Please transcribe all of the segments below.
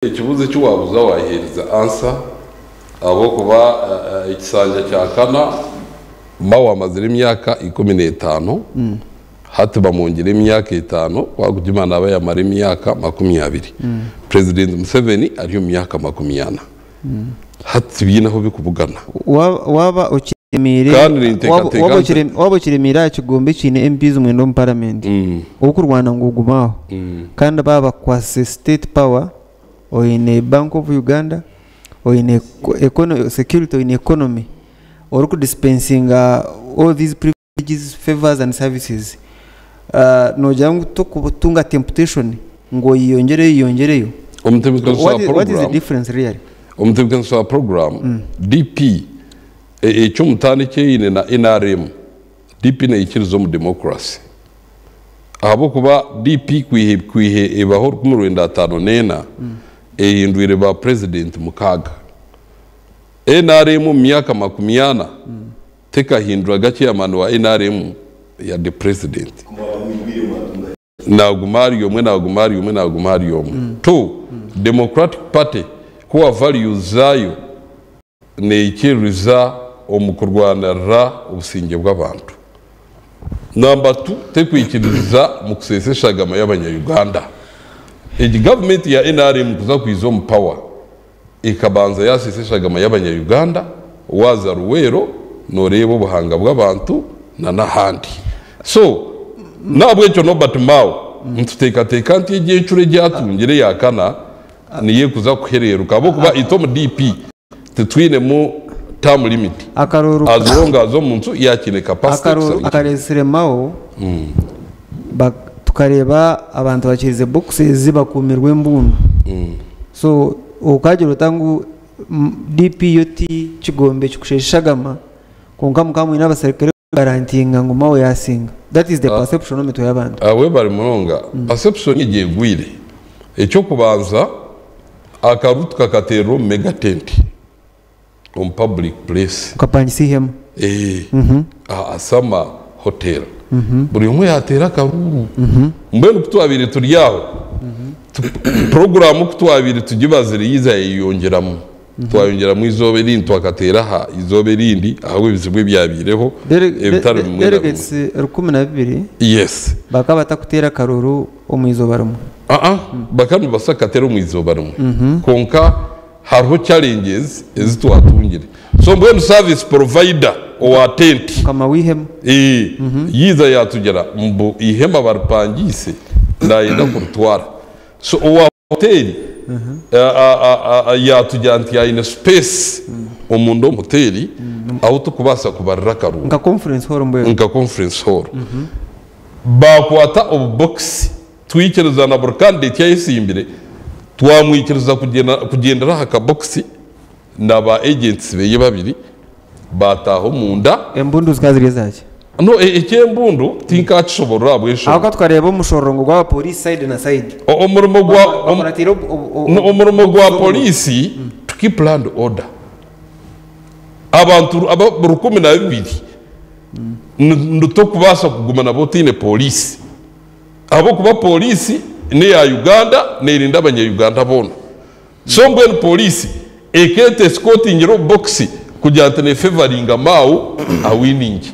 ikibuze cyo wabuza wahereza answer abo kuba ikisanja cya kana mawa mazira imyaka 15 hati bamongera imyaka 5 kwagujimana aba yamara imyaka 20 President Museveni ari mu myaka 20 hati binaho bikubugana waba ukiremire waba ukiremira kigombe kine MPs mu parliament ukurwana ngugumaho kandi baba kwa state power or in a Bank of Uganda or in a security or in economy or could dispensing all these privileges, favors and services. No jangu to kutunga temptation ngo yongereyo. What is the difference really? Umutebwa program DP icyo mutanike ine na NRM DP ne ikirizo mu democracy abo kuba DP kwihe ebaho ku 5 ehindwire ba president mukaga NRM mu myaka 20 teka hindura gake ya manu wa NRM ya the president nagumari yomwe to Democratic Party kuwa values zayo ne ikiriza omukurwanira ubusinge bw'abantu. Number 2 tekwikiriza mu kusesesha gama y'abanya-Uganda. Igi government ya NRM kuza kwizo mu power ikabanza yasesesha gama y'abanya-Uganda waza ruwero norebo buhanga bw'abantu na nahandi. So nabwe cyo no batmao mututeka nti igihe chure gyatungire yakana niye kuza kuherera ukabo kuba itomo DP tetwine mu term limit akaruru azonga zo munzu yakine capacity akareseremao tukareba abantu bakirize boxes bakumirwe mbundu so ukagira utangu DP yoti kigombe kikusheshagama konka mukamu n'abasirikare garantinga ngo mawe yasinga. That is the perception of y'abantu awe bari muronga perception igiye gwire icyo kubanza akarutu kakatero mega tent on public place kapanyisi hema asama hotel buri umwe yatera karuru mbene kutwabire turi yaho program kutwabire tugibazire yiza yiyongeramo twayongeramo izobe rindi twakatera ha izobe rindi aho bizibwe byabireho ebitaro mu delegates 12 yes bakaba takutera karuru omuizobaramo bakanu basakatera omuizobaramo konka hariho challenges ezitwatungire so mbwenu service provider o attend kama wihema yiza yatugera mbu ihema barpangise ndayenda kurutwara so o hotel yatujyanti ya in space omundo moteli aho tukubasa kubarira karu nka conference hall mbwe nka conference hall bakwata obubox twikereza na burkande cyayisimbire twamwikiriza kugendera haka box naba agents beye babiri bataho munda embundu zikazire zaki no ekembundu tinka kishobora bwesho aho twareba umushorrongo gwa police side na side omurimo gwa police to keep land order abantu abarukumi na bibiri nduto kubasa kugumana botine police abo kuba police ne ya Uganda ne irinda abanya-Uganda bona so mbwenu police ekete escorting ro boxi kujyanta ne favoringa mau awiningi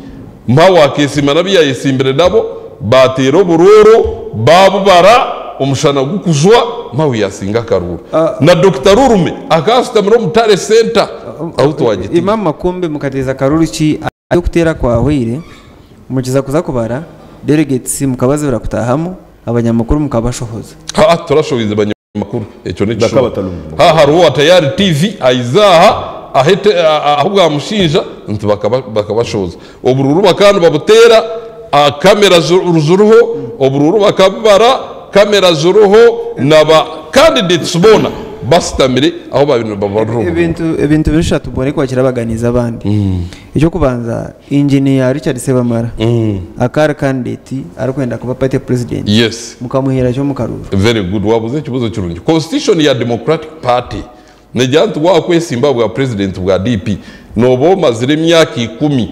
mawa kesima nabi yayisimbere nabo batero buroro babubara umushana gukuzwa mawe yasinga karuru na Dr. Rurume akasitamiro mutare center auto wagiti Imam Makombe mukateza karuru ki ayo kutera kwa hwire mukiza kuza kubara delegates mukabaza birakutahamo abanyamakuru mukabashohoza turashobize abanyamakuru eco ne haruwa tayari TV aizaha ahete ahubwa mushinja nti bakabashoza obururu bakanu babutera kamera zuruho obururu bakabara kamera zuruho naba candidates bona bastamire aho babintu babaruho ibintu bishatu bone kwakira baganiza abandi icyo kubanza engineer Richard Sebamara akara candidate arakwenda kuba party president yes mukamuhira cyo mukaruru very good wabuze kibuzo kirungi constitution ya Democratic Party nejantu wakwesimba bwa president bwa DP nobo mazire myaka 10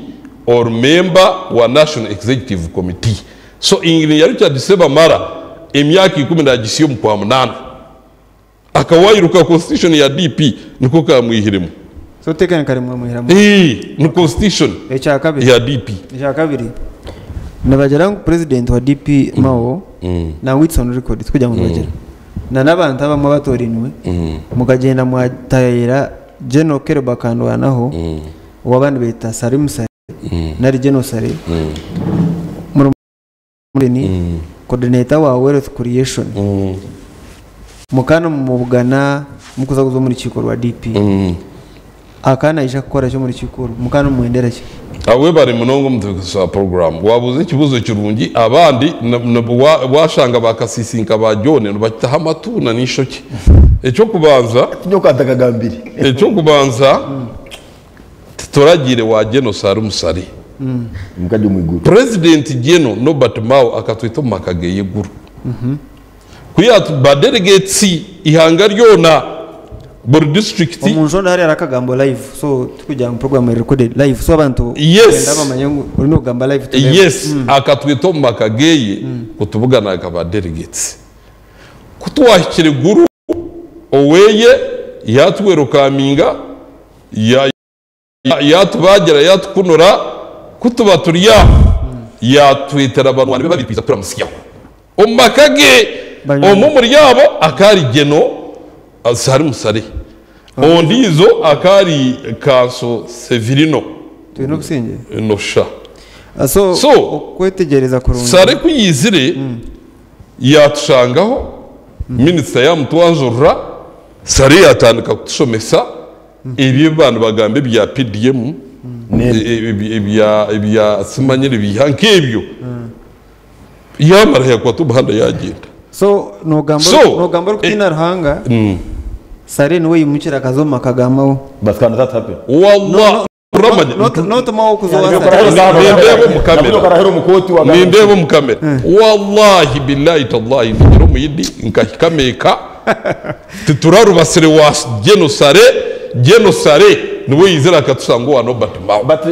or member wa National Executive Committee so ingine ya Richard Sebamara emyaka 10 ndagisiyo mu kwa 8 akawayiruka constitution ya DP niko kamwihiremo so tekanye kare mu muhiramo ni constitution echa kabiri ya DP echa kabiri nabagera ngo president wa DP Mao na Wilson record twujya mu bagera na nabantu abamo batorinwe mukagenda mwatayira General Kerba kandwanaho wabandi bita Salim Sare na General Sare muri coordinator wa Wealth Creation mukano mubugana mukuza kuzo muri kiko rwa DP akana isha gukora cyo muri kikuru mukano muendera cyo awe bari munongo mutsa program wabuze kibuzo kirungi abandi washanga bakasisinka bajone bakitaha amatuna nishoki eco kubanza turagire wa Geno Salim Sare mukajye mwiguru President Geno Norbert Mao akatwita makageye guru kuyatu ba delegates ihanga ryona buri district umunjonda hari arakagambo live so tukujya mu program recorded live so abantu yes bamanyangu uri no gamba live yes akatwita makageye kutubugana akaba delegates kutwahikire guru oweye yatwerukaminga yatubagera yatukunura kutuba turiya yatwitera abantu bari babikwiza turamusyaho omakage omumuri yabo akari Geno Salim Sare ondizo akari Kaso Severino tuno kusinge no sha so kwetegereza kurunga Sare kuyizire yatushangaho minister ya mutwanjura Sare yatandika kutusomesa ibi bantu bagambe bya PDM ibya simanyire bihankebyo yamara yakwa tubahanda yagenda so no gambo rutina ruhanga Sare niwe yimukira kazoma kagamaho baskana tatape wallah ramanye not mawo kuzowa nindebo mukamera wallahi billahi tallahi ndiro muyidi nkahikameka tuturarubasire wa Geno Sare niwe yizera katusanga wa Norbert Mao but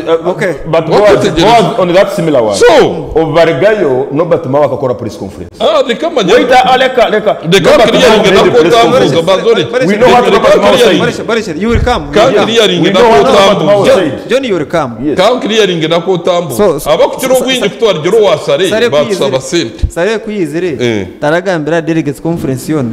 was on that similar one so Obargayo Norbert Mao akakora press conference dekamanya wait aleka clearing na kotambuza bazore we know what Norbert Mao said Barishar you will come clearing na kotambuza John you will come clearing na kotambuza abakutiro gwinje kutwara jero wa Sare batusaba sente Sare kuyizire taragambira delegates conference yona